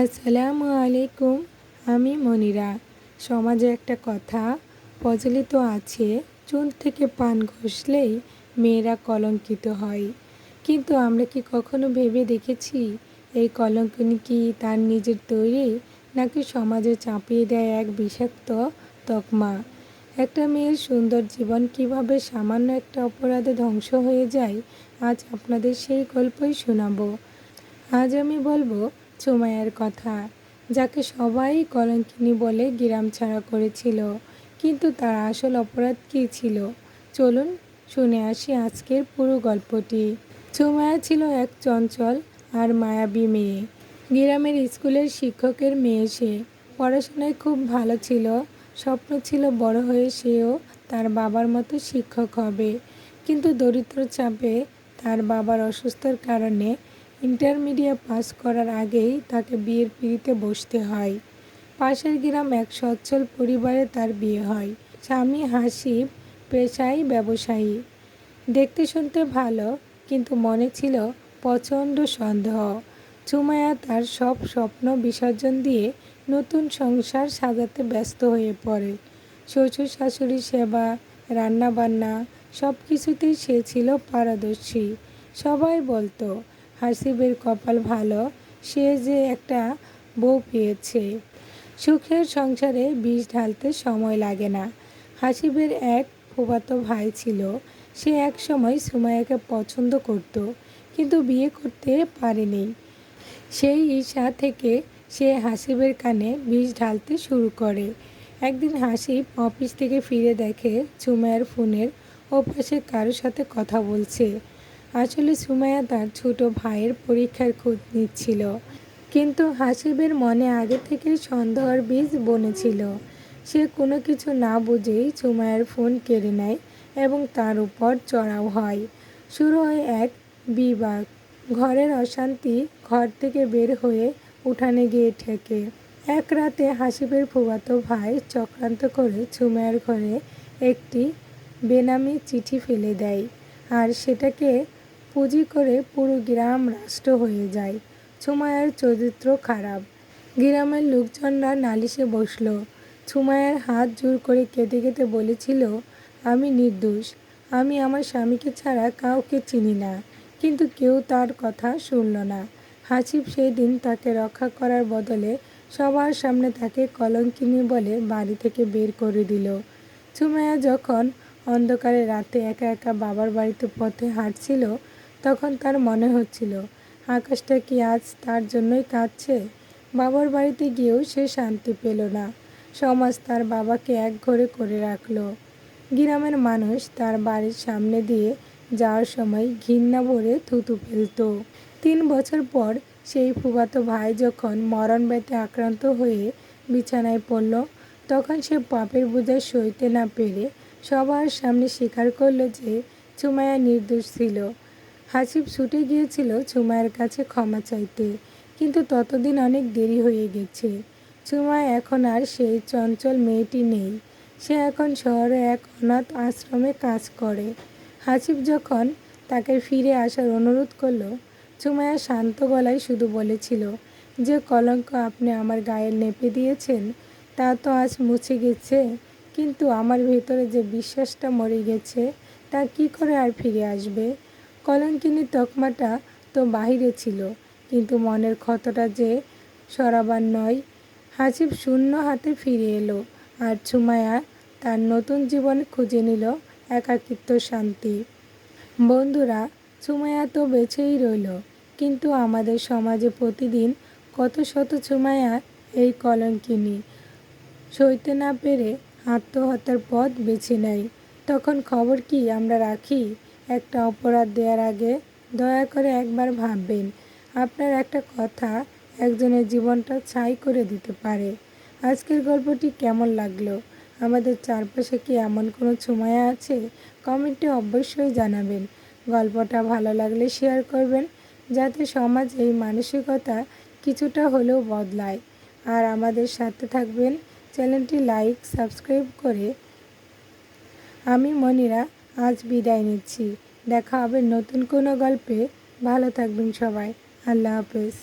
আসসালামু আলাইকুম। আমি মনিরা। সমাজে একটা কথা প্রচলিত আছে, চুন থেকে পান ঘষলেই মেয়েরা কলঙ্কিত হয়। কিন্তু আমরা কি কখনো ভেবে দেখেছি এই কলঙ্কিনী কি তার নিজের তৈরি, নাকি সমাজে চাপিয়ে দেয় এক বিষাক্ত তকমা? একটা মেয়ের সুন্দর জীবন কিভাবে সামান্য একটা অপরাধে ধ্বংস হয়ে যায়, আজ আপনাদের সেই গল্পই শোনাবো। আজ আমি বলবো সুমাইয়ার কথা, যাকে সবাই কলঙ্কিনী বলে গ্রাম ছাড়া করেছিল। কিন্তু তার আসল অপরাধ কী ছিল? চলুন শুনে আসি আজকের পুরো গল্পটি। সুমাইয়া ছিল এক চঞ্চল আর মায়াবী মেয়ে। গ্রামের স্কুলের শিক্ষকের মেয়ে সে। পড়াশোনায় খুব ভালো ছিল। স্বপ্ন ছিল বড় হয়ে সেও তার বাবার মতো শিক্ষক হবে। কিন্তু দরিদ্র চাপে তার বাবার অসুস্থতার কারণে ইন্টারমিডিয়েট পাস করার আগেই তাকে বিয়ের পিঁড়িতে বসতে হয়। পাশের গ্রাম এক সচ্ছল পরিবারে তার বিয়ে হয়। স্বামী হাসিব পেশায় ব্যবসায়ী। দেখতে শুনতে ভালো, কিন্তু মনে ছিল প্রচণ্ড সন্দেহ। সুমাইয়া তার সব স্বপ্ন বিসর্জন দিয়ে নতুন সংসার সাজাতে ব্যস্ত হয়ে পড়ে। শ্বশুর শাশুড়ির সেবা, রান্নাবান্না সব কিছুতেই সে ছিল পারদর্শী। সবাই বলতো হাসিবের কপাল ভালো, সে যে একটা বউ পেয়েছে। সুখের সংসারে বিষ ঢালতে সময় লাগে না। হাসিবের এক ফুফাতো ভাই ছিল। সে এক সময় সুমাইয়াকে পছন্দ করত, কিন্তু বিয়ে করতে পারেনি। সেই ঈর্ষা থেকে সে হাসিবের কানে বিষ ঢালতে শুরু করে। একদিন হাসিব অফিস থেকে ফিরে দেখে সুমাইয়ার ফোনের ওপাশে কারোর সাথে কথা বলছে। আসলে সুমাইয়া তার ছোট ভাইয়ের পরীক্ষার খোঁজ নিচ্ছিল। কিন্তু হাসিবের মনে আগে থেকেই সন্দেহের বীজ বনেছিল। সে কোনো কিছু না বুঝেই সুমাইয়ার ফোন কেড়ে নেয় এবং তার উপর চড়াও হয়। শুরু হয় এক বিবাদ। ঘরের অশান্তি ঘর থেকে বের হয়ে উঠানে গিয়ে ঠেকে। এক রাতে হাসিবের ফুফাতো ভাই চক্রান্ত করে সুমাইয়ার ঘরে একটি বেনামি চিঠি ফেলে দেয়, আর সেটাকে পুঁজি করে পুরো গ্রাম রাষ্ট্র হয়ে যায়। সুমাইয়ার চরিত্র খারাপ। গ্রামের লোকজনরা নালিশে বসল। সুমাইয়ার হাত জোর করে কেঁদে কেঁদে বলেছিল, আমি নির্দোষ, আমি আমার স্বামীকে ছাড়া কাউকে চিনি না। কিন্তু কেউ তার কথা শুনল না। হাসিব সেই দিন তাকে রক্ষা করার বদলে সবার সামনে তাকে কলঙ্কিনী বলে বাড়ি থেকে বের করে দিল। সুমাইয়া যখন অন্ধকারে রাতে একা একা বাবার বাড়িতে পথে হাঁটছিল, তখন তার মনে হচ্ছিল আকাশটা কি আজ তার জন্যই কাঁদছে। বাবার বাড়িতে গিয়েও সে শান্তি পেল না। সমাজ তার বাবাকে একঘরে করে রাখল। গ্রামের মানুষ তার বাড়ির সামনে দিয়ে যাওয়ার সময় ঘৃণা ভরে থুতু ফেলত। 3 বছর পর সেই ফুফাতো ভাই যখন মরণ ব্যাধি আক্রান্ত হয়ে বিছানায় পড়ল, তখন সে পাপের বোঝা সইতে না পেরে সবার সামনে স্বীকার করল যে সুমাইয়া নির্দোষ ছিল। হাসিব ছুটে গিয়েছিল সুমাইয়ার কাছে ক্ষমা চাইতে, কিন্তু ততদিন অনেক দেরি হয়ে গেছে। সুমাইয়া এখন আর সেই চঞ্চল মেয়েটি নেই। সে এখন শহরে এক অনাথ আশ্রমে কাজ করে। হাসিব যখন তাকে ফিরে আসার অনুরোধ করল, সুমাইয়া শান্ত গলায় শুধু বলেছিল, যে কলঙ্ক আপনি আমার গায়ে লেপে দিয়েছেন তা তো আজ মুছে গেছে, কিন্তু আমার ভেতরে যে বিশ্বাসটা মরে গেছে তা কি করে আর ফিরে আসবে? কলঙ্কিনীর তকমাটা তো বাহিরে ছিল, কিন্তু মনের ক্ষতটা যে সরাবার নয়। হাসিব শূন্য হাতে ফিরে এলো, আর সুমাইয়া তার নতুন জীবনে খুঁজে নিল একাকিত্ব শান্তি। বন্ধুরা, সুমাইয়া তো বেঁচেই রইল, কিন্তু আমাদের সমাজে প্রতিদিন কত শত সুমাইয়া এই কলঙ্কিনী সইতে না পেরে আত্মহত্যার পথ বেছে নেয়। তখন খবর কি আমরা রাখি? একটা অপরাধ দেওয়ার আগে দয়া করে একবার ভাববেন। আপনার একটা কথা একজনের জীবনটা ছাই করে দিতে পারে। আজকের গল্পটি কেমন লাগলো? আমাদের চারপাশে কি এমন কোনো সুমাইয়া আছে? কমেন্টে অবশ্যই জানাবেন। গল্পটা ভালো লাগলে শেয়ার করবেন, যাতে সমাজ এই মানসিকতা কিছুটা হলেও বদলায়। আর আমাদের সাথে থাকবেন। চ্যানেলটি লাইক সাবস্ক্রাইব করে। আমি মনিরা আজ বিদায় নিচ্ছি। দেখা হবে নতুন কোনো গল্পে। ভালো থাকবেন সবাই। আল্লাহ হাফেজ।